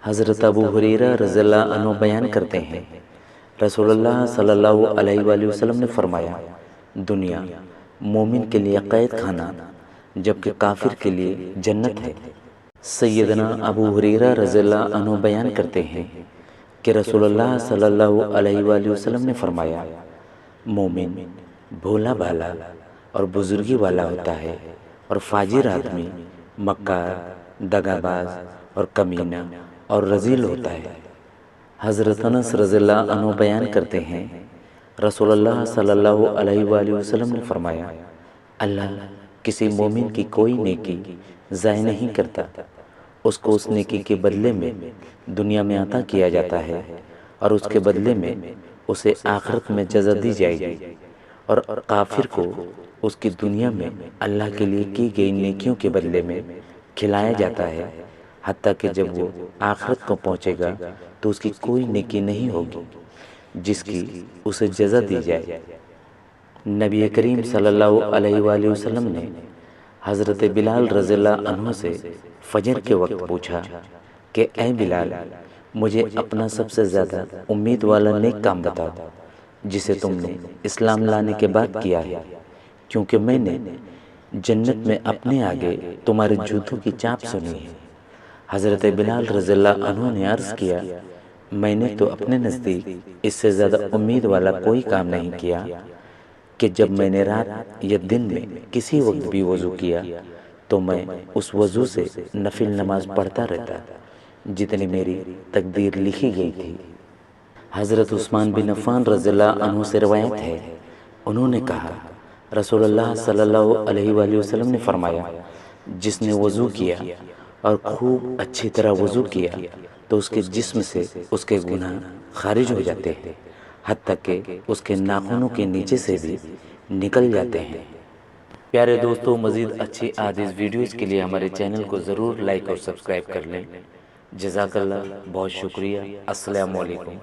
حضرت ابو ہریرہ رضی اللہ عنہ بیان کرتے ہیں، رسول اللہ صلی اللہ علیہ وآلہ وسلم نے فرمایا، دنیا مومن کے لیے قید خانہ جبکہ کافر کے لیے جنت ہے۔ سیدنا ابو ہریرہ رضی اللہ عنہ بیان کرتے ہیں کہ رسول اللہ صلی اللہ علیہ وآلہ وسلم نے فرمایا، مومن بھولا بھالا اور بزرگی والا ہوتا ہے، اور فاجر آدمی مکار، دغاباز اور کمینہ اور رذیل ہوتا ہے۔ حضرت انس رضی اللہ عنہ بیان کرتے ہیں، رسول اللہ صلی اللہ علیہ وآلہ وسلم نے فرمایا، اللہ کسی مومن کی کوئی نیکی ضائع نہیں کرتا، اس کو اس نیکی کے بدلے میں دنیا میں عطا کیا جاتا ہے، اور اس کے بدلے میں اسے آخرت میں جزا دی جائے گی، اور کافر کو اس کی دنیا میں اللہ کے لیے کی گئی نیکیوں کے بدلے میں کھلایا جاتا ہے، حتیٰ کہ جب وہ آخرت کو پہنچے گا تو اس کی کوئی نیکی نہیں ہوگی جس کی اسے جزا دی جائے۔ نبی کریم صلی اللہ علیہ وآلہ وسلم نے حضرت بلال رضی اللہ عنہ سے فجر کے وقت پوچھا کہ اے بلال، مجھے اپنا سب سے زیادہ امید والا نیک کام بتاؤ جسے تم نے اسلام لانے کے بعد کیا ہے، کیونکہ میں نے جنت میں اپنے آگے تمہارے جوتوں کی چاپ سنی ہے۔ حضرت بلال رضی اللہ عنہ نے عرض کیا، میں نے تو اپنے نزدیک اس سے زیادہ امید والا کوئی کام نہیں کیا کہ جب میں نے رات یا دن میں کسی وقت بھی وضو کیا تو میں اس وضو سے نفل نماز پڑھتا رہتا جتنی میری تقدیر لکھی گئی تھی۔ حضرت عثمان بن عفان رضی اللہ عنہ سے روایت ہے، انہوں نے کہا، رسول اللہ صلی اللہ علیہ وآلہ وسلم نے فرمایا، جس نے وضو کیا اور خوب اچھی طرح وضو کیا تو اس کے جسم سے اس کے گناہ خارج ہو جاتے ہیں، حتیٰ کہ اس کے ناخنوں کے نیچے سے بھی نکل جاتے ہیں۔ پیارے دوستو، مزید اچھی حدیث ویڈیوز کے لیے ہمارے چینل کو ضرور لائک اور سبسکرائب کر لیں۔ جزاک اللہ، بہت شکریہ۔ السلام علیکم۔